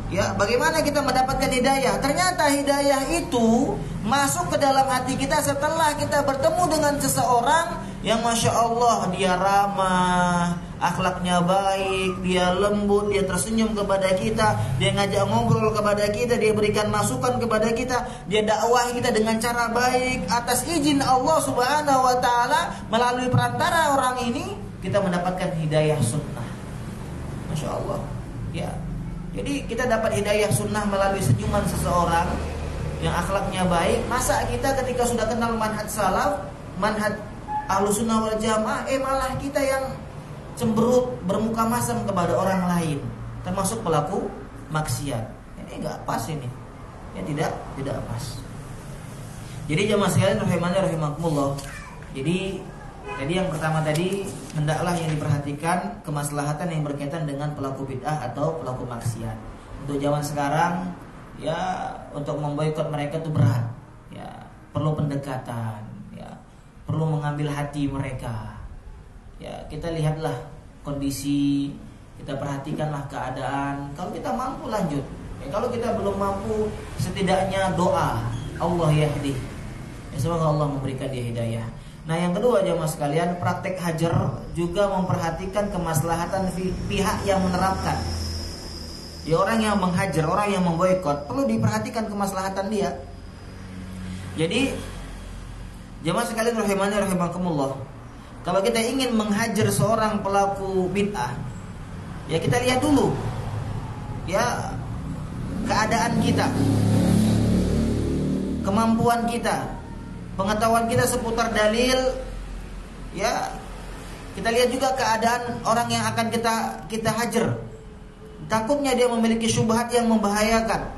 Ya, bagaimana kita mendapatkan hidayah? Ternyata hidayah itu masuk ke dalam hati kita setelah kita bertemu dengan seseorang yang Masya Allah dia ramah, akhlaknya baik, dia lembut, dia tersenyum kepada kita, dia ngajak ngobrol kepada kita, dia berikan masukan kepada kita, dia dakwahi kita dengan cara baik. Atas izin Allah Subhanahu wa taala, melalui perantara orang ini kita mendapatkan hidayah sunnah. Masya Allah. Ya. Jadi kita dapat hidayah sunnah melalui senyuman seseorang yang akhlaknya baik. Masa kita ketika sudah kenal manhaj salaf, manhaj Ahlus Sunnah wal Jamaah, malah kita yang cemberut, bermuka masam kepada orang lain, termasuk pelaku maksiat. Ini enggak pas ini. Ya, tidak pas. Jadi jamaah sekalian rahimani rahimakumullah. Jadi yang pertama tadi, hendaklah yang diperhatikan kemaslahatan yang berkaitan dengan pelaku bid'ah atau pelaku maksiat. Untuk zaman sekarang, ya, untuk memboikot mereka itu berat. Ya, perlu pendekatan, ya, perlu mengambil hati mereka. Ya, kita lihatlah kondisi, kita perhatikanlah keadaan. Kalau kita mampu lanjut, ya, kalau kita belum mampu, setidaknya doa Allah yahdi. Ya, semoga Allah memberikan dia hidayah. Nah, yang kedua jamaah sekalian, praktek hajar juga memperhatikan kemaslahatan pihak yang menerapkan. Ya, orang yang menghajar, orang yang memboikot, perlu diperhatikan kemaslahatan dia. Jadi jamaah sekalian rahimani rahimakumullah, kalau kita ingin menghajar seorang pelaku bid'ah, ya kita lihat dulu, ya, keadaan kita, kemampuan kita, pengetahuan kita seputar dalil, ya, kita lihat juga keadaan orang yang akan kita hajar. Takutnya dia memiliki syubhat yang membahayakan,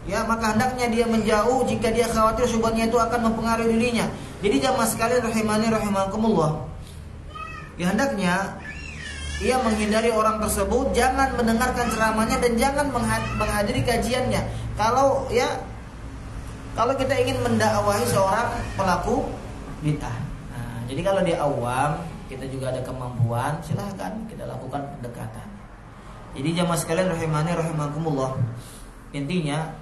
ya, maka hendaknya dia menjauh jika dia khawatir syubhatnya itu akan mempengaruhi dirinya. Jadi jamaah sekalian rahimani rahimakumullah, ya, hendaknya ia menghindari orang tersebut, jangan mendengarkan ceramahnya dan jangan menghadiri kajiannya. Kalau kita ingin mendakwahi seorang pelaku bid'ah. Nah, jadi kalau dia awam, kita juga ada kemampuan, silahkan kita lakukan pendekatan. Jadi jamaah sekalian rahimani rahimakumullah, intinya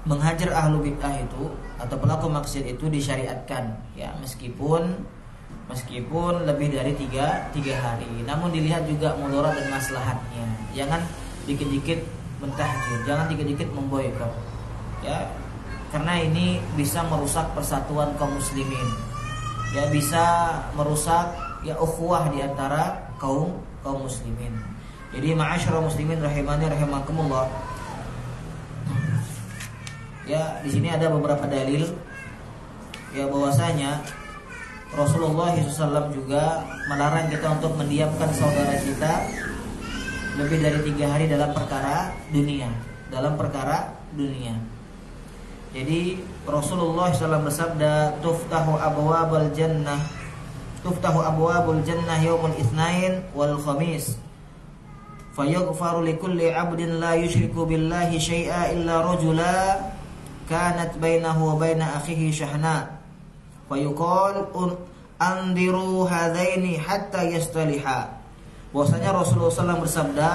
menghajar ahlu bid'ah itu atau pelaku maksiat itu disyariatkan, ya, meskipun lebih dari tiga hari. Namun dilihat juga mudarat dan maslahatnya. Jangan dikit-dikit mentahjir, jangan dikit-dikit memboikot, ya, karena ini bisa merusak persatuan kaum muslimin, ya, bisa merusak, ya, ukhuwah di antara kaum muslimin. Jadi ma'asyiral muslimin rahimani rahimakumullah, ya, di sini ada beberapa dalil, ya, bahwasanya Rasulullah SAW juga melarang kita untuk mendiamkan saudara kita lebih dari 3 hari dalam perkara dunia. Jadi Rasulullah SAW bersabda, tuftahu abwabul jannah yaumul itsnain wal khamis fayaghfaru likulli 'abdin la yusyriku billahi syai'a illa rajula kanat bainahu wa baina akhihi syahna fayuqal andiru hadaini hatta yastaliha. Bahwasanya Rasulullah SAW bersabda,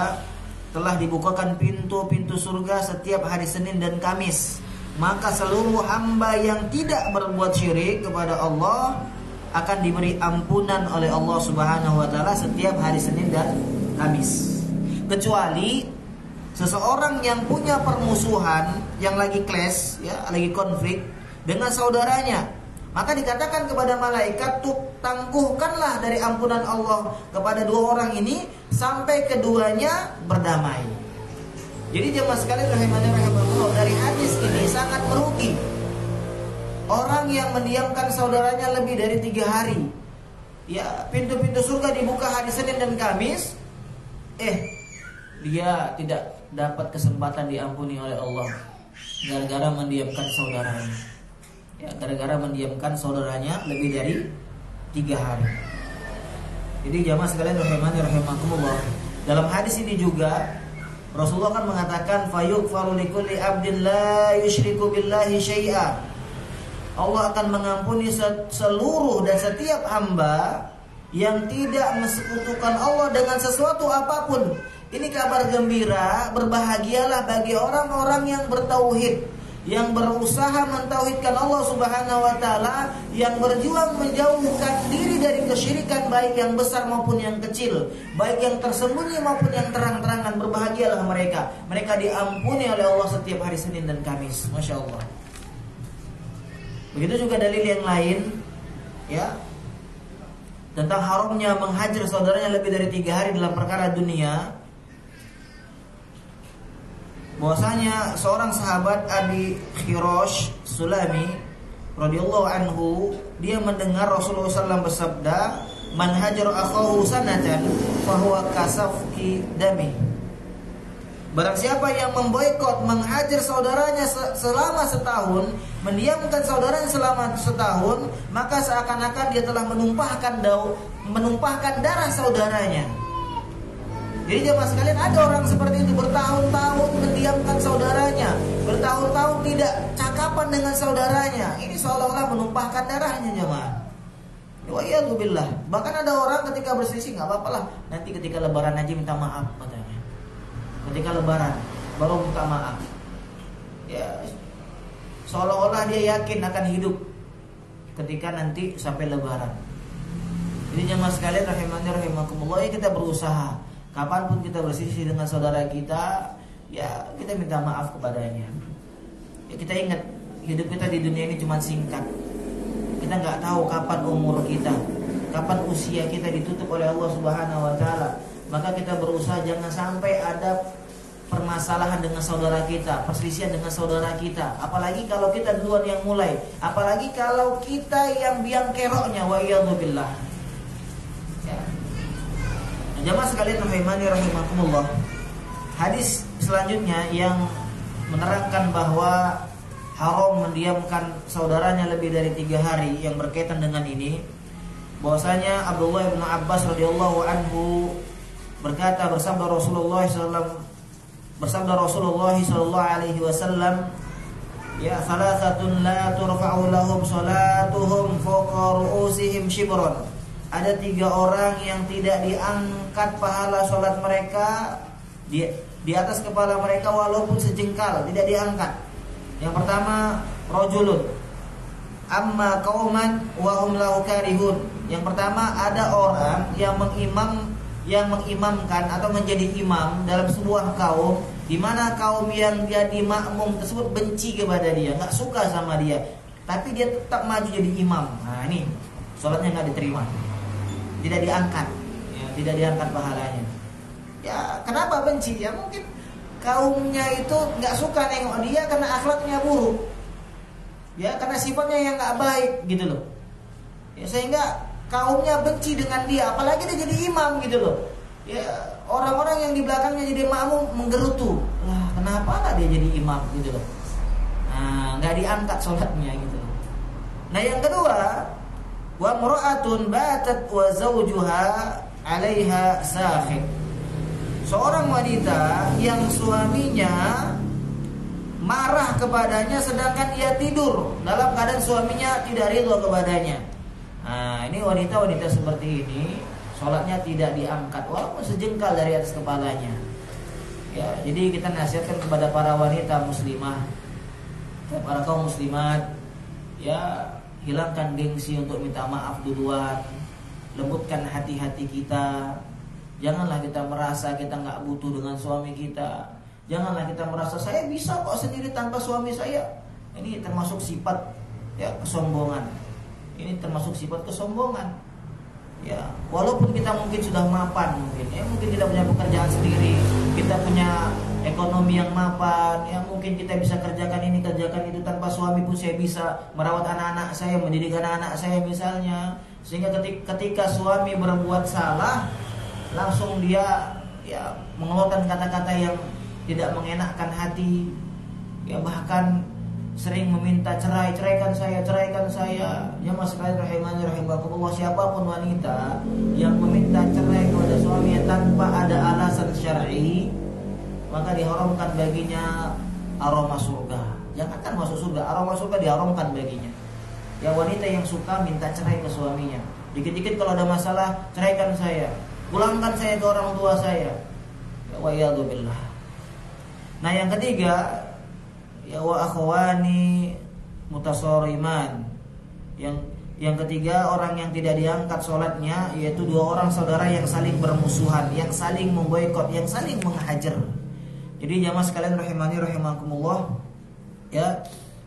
telah dibukakan pintu-pintu surga setiap hari Senin dan Kamis, maka seluruh hamba yang tidak berbuat syirik kepada Allah akan diberi ampunan oleh Allah Subhanahu wa taala setiap hari Senin dan Kamis. Kecuali seseorang yang punya permusuhan, yang lagi clash, ya, lagi konflik dengan saudaranya, maka dikatakan kepada malaikat, tangguhkanlah dari ampunan Allah kepada dua orang ini sampai keduanya berdamai. Jadi jemaah sekalian rahimanallah, dari hadis ini sangat merugi orang yang mendiamkan saudaranya lebih dari 3 hari. Ya, pintu-pintu surga dibuka hari Senin dan Kamis, dia tidak dapat kesempatan diampuni oleh Allah gara-gara mendiamkan saudaranya. Ya, gara-gara mendiamkan saudaranya lebih dari 3 hari. Jadi jamaah sekalian rahimakumullah, dalam hadis ini juga Rasulullah kan mengatakan fayughfaru likulli 'abdin la yusyriku billahi syai'a. Allah akan mengampuni seluruh dan setiap hamba yang tidak mensekutukan Allah dengan sesuatu apapun. Ini kabar gembira, berbahagialah bagi orang-orang yang bertauhid, yang berusaha mentauhidkan Allah Subhanahu wa taala, yang berjuang menjauhkan diri dari kesyirikan baik yang besar maupun yang kecil, baik yang tersembunyi maupun yang terang-terangan. Berbahagialah mereka. Mereka diampuni oleh Allah setiap hari Senin dan Kamis. Masya Allah. Begitu juga dalil yang lain, ya, tentang haramnya menghajar saudaranya lebih dari 3 hari dalam perkara dunia. Bahwasanya seorang sahabat Abi Khirosh Sulami radhiyallahu anhu, dia mendengar Rasulullah SAW bersabda, man hajar akhahu sanatan fahuwa kasafki dami. Barang siapa yang memboikot, menghajar saudaranya selama setahun, mendiamkan saudaranya selama setahun, maka seakan-akan dia telah menumpahkan darah saudaranya. Jadi jemaah sekalian, ada orang seperti itu, bertahun-tahun mendiamkan saudaranya, bertahun-tahun tidak cakapan dengan saudaranya. Ini seolah-olah menumpahkan darahnya jemaah. Wa'iyadzubillah. Bahkan ada orang ketika berselisih, nggak apa-apa lah, nanti ketika lebaran aja minta maaf katanya. Ketika lebaran baru minta maaf. Ya, seolah-olah dia yakin akan hidup ketika nanti sampai lebaran. Jadi jemaah sekalian rahimakumullah, ya, kita berusaha. Kapanpun kita berselisih dengan saudara kita, ya kita minta maaf kepadanya. Ya, kita ingat hidup kita di dunia ini cuma singkat. Kita nggak tahu kapan umur kita, kapan usia kita ditutup oleh Allah Subhanahu wa taala. Maka kita berusaha jangan sampai ada permasalahan dengan saudara kita, perselisihan dengan saudara kita. Apalagi kalau kita duluan yang mulai, apalagi kalau kita yang biang keroknya, wa iyadzubillah. Ya. Jamaah sekalian rahimakumullah. Hadis selanjutnya yang menerangkan bahwa haram mendiamkan saudaranya lebih dari 3 hari yang berkaitan dengan ini, bahwasanya Abdullah bin Abbas radhiyallahu anhu berkata, bersabda Rasulullah sallallahu alaihi wasallam, ya, salasatun la turfa'u lahum salatuhum fawqa ru'usihim shibran. Ada 3 orang yang tidak diangkat pahala sholat mereka di atas kepala mereka walaupun sejengkal, tidak diangkat. Yang pertama, rajulun amma qauman wa hum lahu karihun. Yang pertama, ada orang yang mengimamkan atau menjadi imam dalam sebuah kaum, di mana kaum yang jadi makmum tersebut benci kepada dia, nggak suka sama dia, tapi dia tetap maju jadi imam. Nah, ini sholatnya nggak diterima, tidak diangkat, ya, tidak diangkat pahalanya. Ya, kenapa benci? Ya mungkin kaumnya itu nggak suka nengok dia karena akhlaknya buruk, ya, karena sifatnya yang nggak baik gitu loh. Ya, sehingga kaumnya benci dengan dia, apalagi dia jadi imam gitu loh. Ya, orang-orang yang di belakangnya jadi makmum menggerutu, lah kenapa nggak dia jadi imam gitu loh. Nah, nggak diangkat sholatnya gitu. Nah yang kedua, wa mra'atun batat wa zawjuha 'alaiha sakhib. Seorang wanita yang suaminya marah kepadanya sedangkan ia tidur dalam keadaan suaminya tidak ridho kepadanya. Nah, ini wanita-wanita seperti ini sholatnya tidak diangkat walaupun sejengkal dari atas kepalanya. Ya, jadi kita nasihatkan kepada para wanita muslimah, para kaum muslimat, ya hilangkan gengsi untuk minta maaf duluan, lembutkan hati-hati kita. Janganlah kita merasa kita nggak butuh dengan suami kita. Janganlah kita merasa saya bisa kok sendiri tanpa suami saya. Ini termasuk sifat ya kesombongan. Ini termasuk sifat kesombongan. Ya, walaupun kita mungkin sudah mapan mungkin kita punya pekerjaan sendiri, kita punya ekonomi yang mapan, ya mungkin kita bisa kerjakan ini kerjakan itu tanpa suami pun saya bisa merawat anak-anak saya, mendidik anak-anak saya misalnya. Sehingga ketika suami berbuat salah, langsung dia ya mengeluarkan kata-kata yang tidak mengenakkan hati, ya bahkan sering meminta ceraikan saya. Ya mas sekalian rahimani rahimakumullah, siapapun wanita yang meminta cerai kepada suaminya tanpa ada alasan syar'i, maka diharamkan baginya aroma surga. Jangankan masuk surga, aroma surga diharamkan baginya. Ya wanita yang suka minta cerai ke suaminya, dikit-dikit kalau ada masalah, ceraikan saya, pulangkan saya ke orang tua saya. Ya wa iyadu billah. Nah yang ketiga, ya wa akhwani mutasoriman. Yang ketiga, orang yang tidak diangkat sholatnya, yaitu dua orang saudara yang saling bermusuhan, yang saling memboikot, yang saling menghajar. Jadi jamaah sekalian rahimani rahimakumullah, ya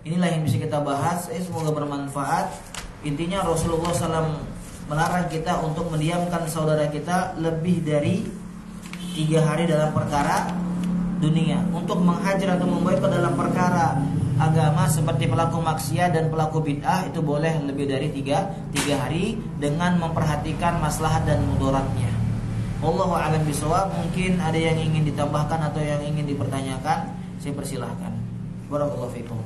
inilah yang bisa kita bahas. Semoga bermanfaat. Intinya Rasulullah SAW melarang kita untuk mendiamkan saudara kita lebih dari 3 hari dalam perkara dunia. Untuk menghajar atau memboikot dalam perkara agama seperti pelaku maksiat dan pelaku bid'ah itu boleh lebih dari 3 hari dengan memperhatikan maslahat dan mudaratnya. Wallahu a'lam bishawab. Mungkin ada yang ingin ditambahkan atau yang ingin dipertanyakan, saya persilahkan. Barakallahu fikum.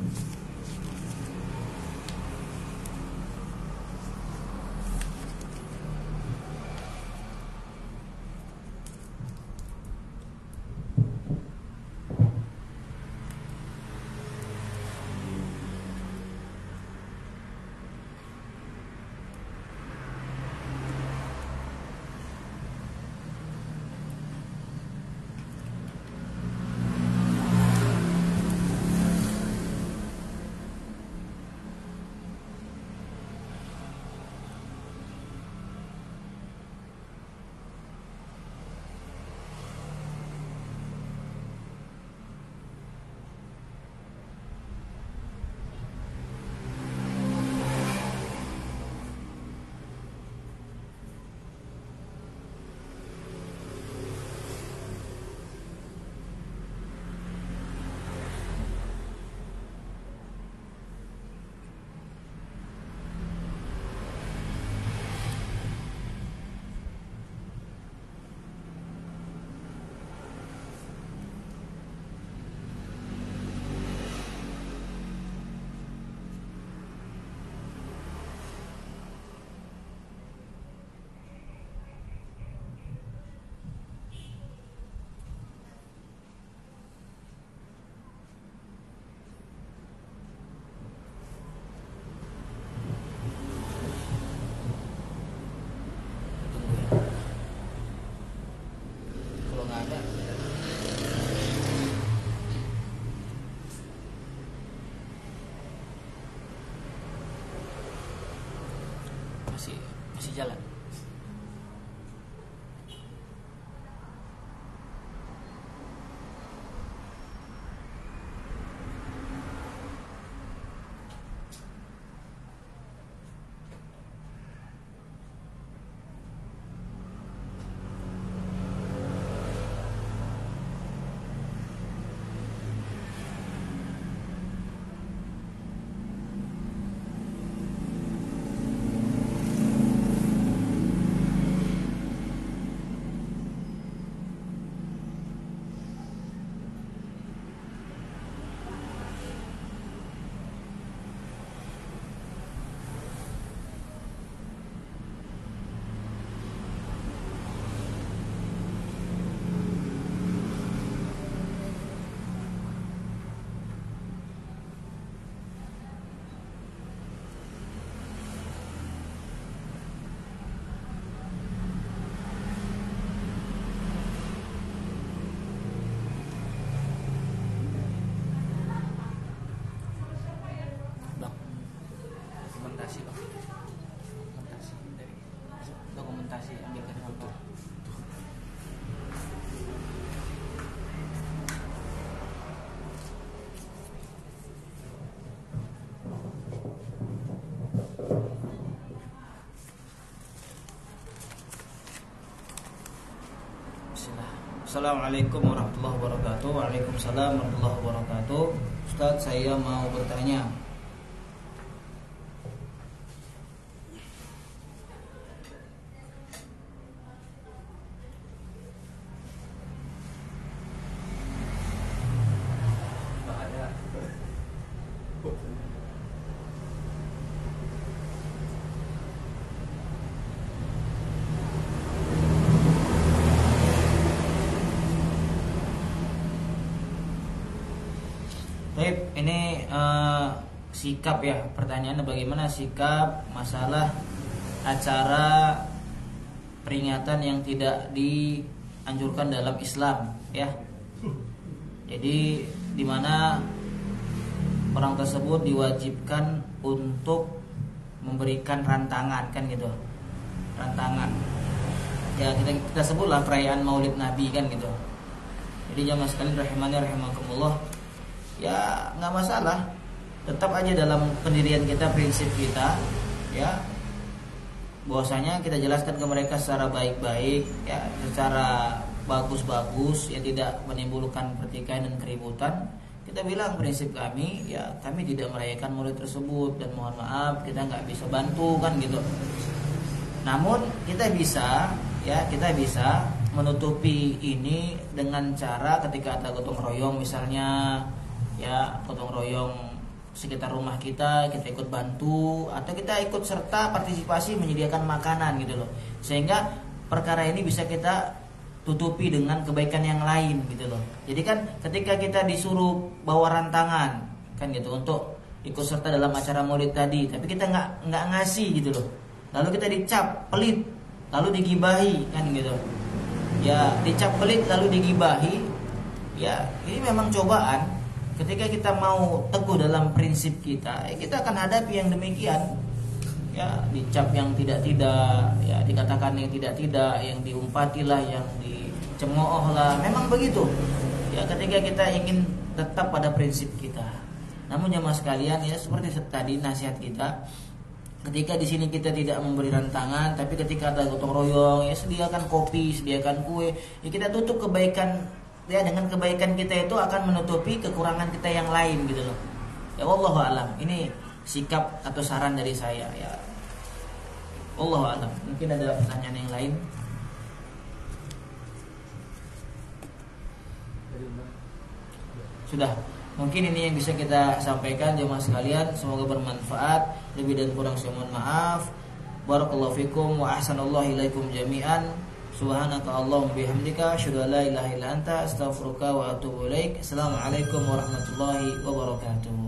Masih jalan. kasih ambilkan foto. Assalamualaikum warahmatullahi wabarakatuh. Waalaikumsalam warahmatullahi wabarakatuh. Ustaz, saya mau bertanya. Baik, ini sikap ya, pertanyaannya bagaimana sikap masalah acara peringatan yang tidak dianjurkan dalam Islam ya. Jadi di mana orang tersebut diwajibkan untuk memberikan rantangan kan gitu. Rantangan. Ya kita sebutlah perayaan Maulid Nabi kan gitu. Jadi jamaah sekalian rahimani rahimakumullah, ya nggak masalah, tetap aja dalam pendirian kita, prinsip kita ya, bahwasanya kita jelaskan ke mereka secara baik-baik ya, secara bagus-bagus ya, tidak menimbulkan pertikaian dan keributan. Kita bilang prinsip kami ya, kami tidak merayakan maulid tersebut dan mohon maaf kita nggak bisa bantu kan gitu. Namun kita bisa menutupi ini dengan cara ketika ada gotong royong misalnya ya, gotong royong sekitar rumah kita ikut bantu atau kita ikut serta partisipasi menyediakan makanan gitu loh, sehingga perkara ini bisa kita tutupi dengan kebaikan yang lain gitu loh. Jadi kan ketika kita disuruh bawa rantangan kan gitu untuk ikut serta dalam acara maulid tadi, tapi kita nggak ngasih gitu loh, lalu kita dicap pelit, lalu digibahi kan gitu ya, dicap pelit lalu digibahi ya, ini memang cobaan. Ketika kita mau teguh dalam prinsip kita, kita akan hadapi yang demikian. Ya, dicap yang tidak-tidak, ya dikatakan yang tidak-tidak, yang diumpatilah, yang dicemoohlah. Memang begitu. Ya, ketika kita ingin tetap pada prinsip kita. Namun jemaah sekalian ya, seperti tadi nasihat kita, ketika di sini kita tidak memberi rantangan, tapi ketika ada gotong royong, ya sediakan kopi, sediakan kue, ya kita tutup kebaikan. Ya, dengan kebaikan kita itu akan menutupi kekurangan kita yang lain gitu loh. Ya wallahu alam. Ini sikap atau saran dari saya ya. Wallahu alam. Mungkin ada pertanyaan yang lain. Sudah. Mungkin ini yang bisa kita sampaikan jemaah sekalian. Semoga bermanfaat. Lebih dan kurang saya mohon maaf. Barakallahu fikum wa ahsanallahu ilaikum jami'an. Subhanaka Allahumma bihamdika asyhadu an la ilaha illa anta astaghfiruka wa atubu ilaik. Assalamualaikum warahmatullahi wabarakatuh.